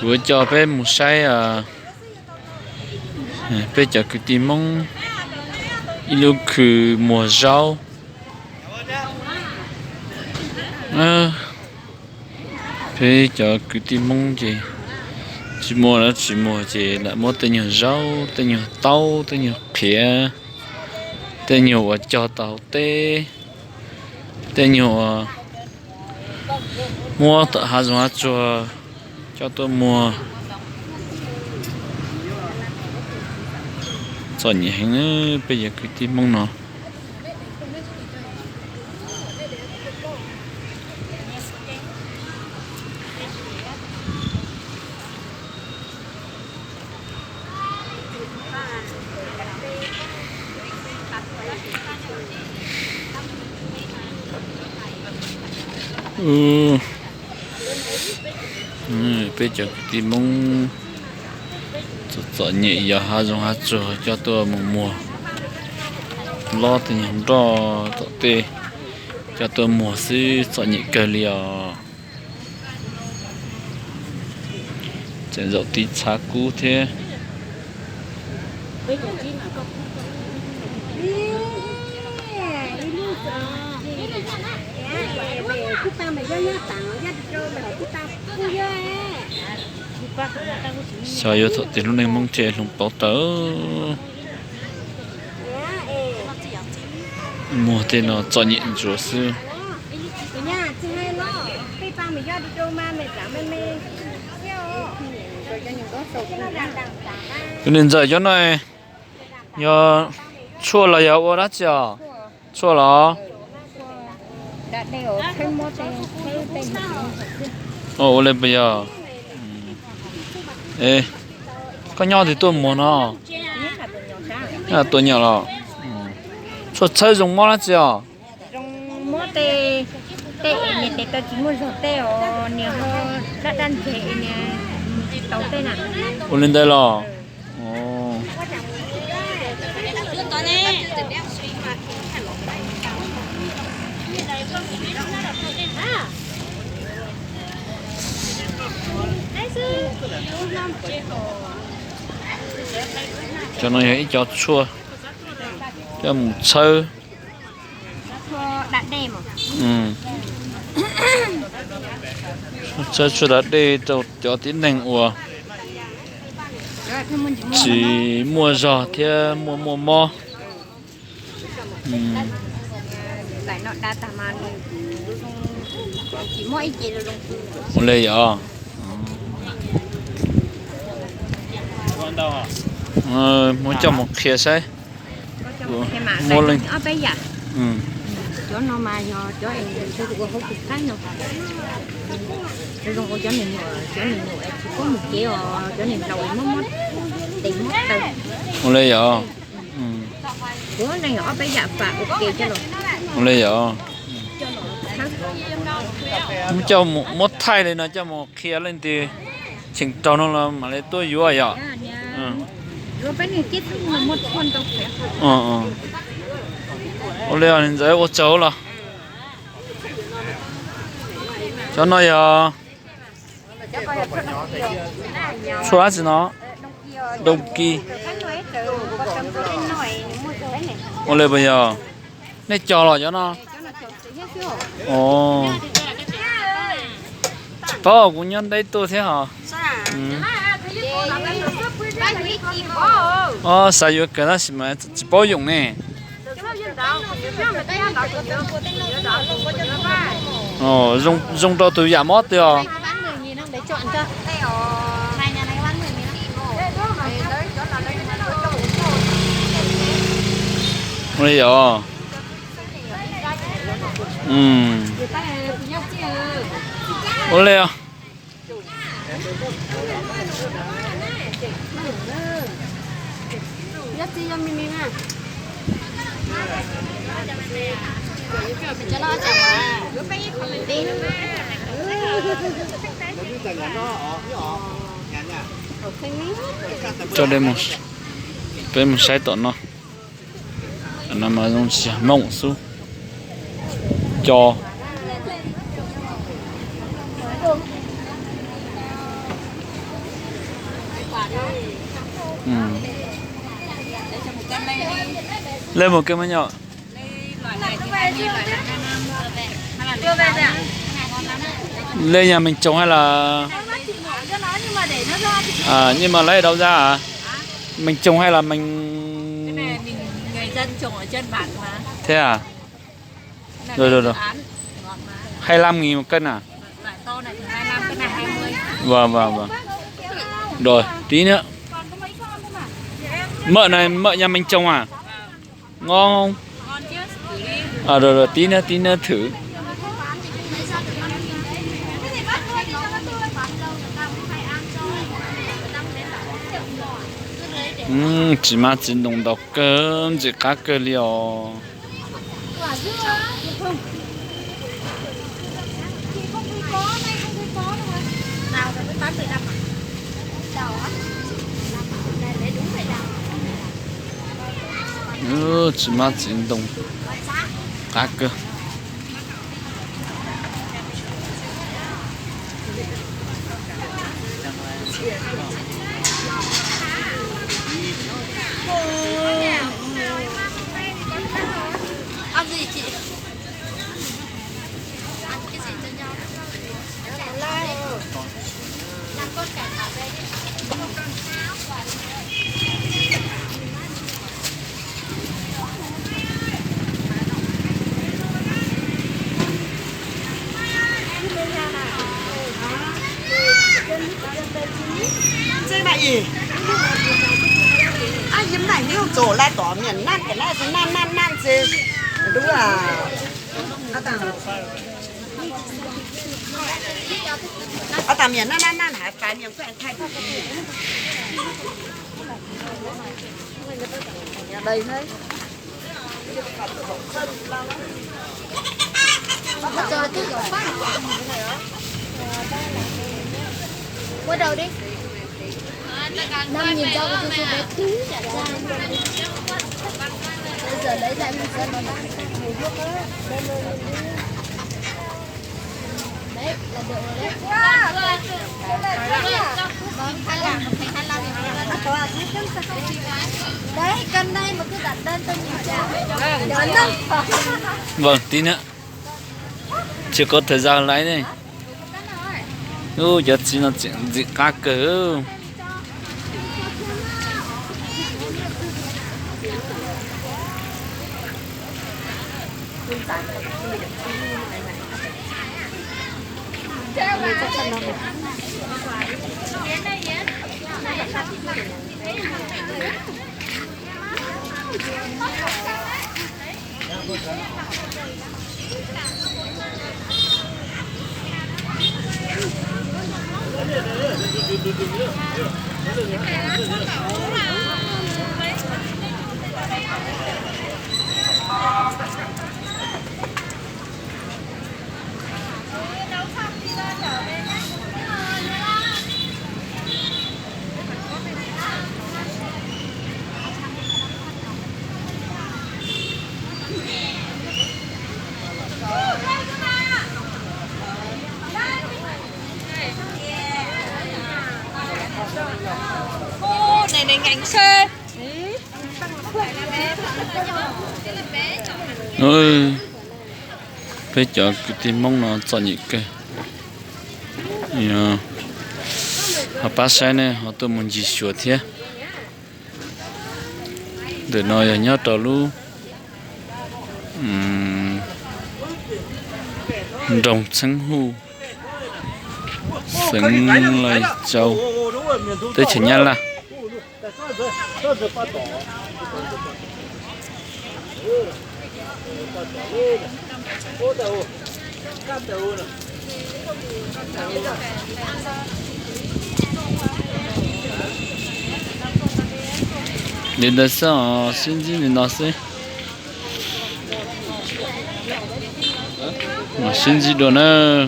vừa cho bé một sai bé cho cái tim mông ilu khử mùa rau bé cho cái tim mông gì chỉ mua gì là mua tên nhiều rau tên nhiều tàu tên nhiều khía tên nhiều cho tàu tê tên nhiều mua tự hạt giống cho tôi mua cho nhỉ nữa bây giờ cái tim mông nó bây giờ cái tim mông cho nhẹ giờ hạt giống hạt cho tôi một mùa lo thì nhắm cho tê cho tôi mùa xí cho nhẹ cây liều trên dậu tí xa cũ thế sao yêu thật thì lúc này mong chơi lùng bảo tớ mùa thế nó cho nhịn rửa sư cho nên giờ cho này nhờ chua là yêu đã chưa chua là ồ lên bây giờ ê con nhau thì tôi muốn nó là tôi nhỏ rồi cho chơi dùng món là chưa dùng món tê tê này tê tôi chỉ muốn dùng tê ở nhiều hơn đã đan chế nè tàu tê nè ồ lên đây là ồ cho nó ấy cho chua cho một sơ đã đêm chua đã đi cho tiếng nành ủa chỉ mua giò thì mua mo lại nó đã tạm ăn chỉ mỗi chỉ là một lấy à muốn cho một khía say mua lên ở bây giờ ừ chỗ nó mà nhỏ chỗ em chỗ tụi không kịp khác đâu rồi còn chỗ này chỉ có một kiểu chỗ này đầu mất tiền mất từ một lấy à chỗ này nhỏ bây giờ và ok cho rồi một lấy à muốn cho một thay lên nó cho một khía lên thì chỉnh trâu nó là mà lấy tôi vừa à rồi bên này chết một con đâu ô lê anh dễ ô cháu là cho nó giờ xóa gì nó đông kỳ ô lê bây giờ này cho là cho nó ồ bao cũng nhân đấy tôi thế hả sao yêu cái đó mà chỉ bao dùng nè dùng cho tụi giả mót được bây giờ ô lê à nhất chi cho mình nè cho đây một sai tận nó nằm ở trong chỉ mông su Ừ. Để cho một cân lê đi. Lên một cái mới nhỏ. Lê loại này thì bao nhiêu loại là 2 năm. Hay là chưa về rồi ạ? Ngon lắm. Lên nhà mình trồng hay là Cho nó nhưng mà để nó ra thì nhưng mà lấy ở đâu ra à? Mình trồng hay là mình cái này mình người dân trồng ở trên bản mà. thế à? Cái này Rồi, là rồi, dự rồi. án. Ngọt mà. 25.000 một cân à? Loại to này thì 25, cái này 20. Vâng vâng vâng. Rồi, tí nữa. Còn có mấy con thôi mà. Mợ này mợ nhà mình trồng à? Ngon không? Ngon chứ, thử đi. Rồi rồi tí nữa thử. Chỉ mà chỉ弄到根就嘎个了。Nào rồi mới bán 15 à? Đầu á. Để đúng vậy nào. chỉ mà chỉ弄嘎个。Ăn gì chị? Ăn cái gì cho nhau? Làm con cải thảo đây đi.这把伊，啊，伊买六走来多面，那个那是那这，对啊，啊，大面那还白面怪太多。 Đầy thế. Trời tôi giỏi quá. Quay đầu đi. 5.000 cho cái tôi bé tí trả ra. Bây giờ lấy lại mình xem nó bán. Đấy, là được rồi đấy. Vâng, 25, thành 25 đấy, cân đây mà cứ đặt đơn tôi nhìn chào. Vâng, tí nữa. Chưa có thời gian lấy này. Giờ chỉ là chuyện gì cá cỡ. Ô, này ngành xe. Ôi, bây giờ cái tim mong nó cho nhị cái. Họ bắt xe này, họ tôi muốn gì sửa thế. Để nói ở nhớ trò luôn. Rồng trắng hù. Sừng lại trâu. Tới chỉ nhá là. Đến đây sao xin gì đến đó xem. Mà xin gì đó nữa.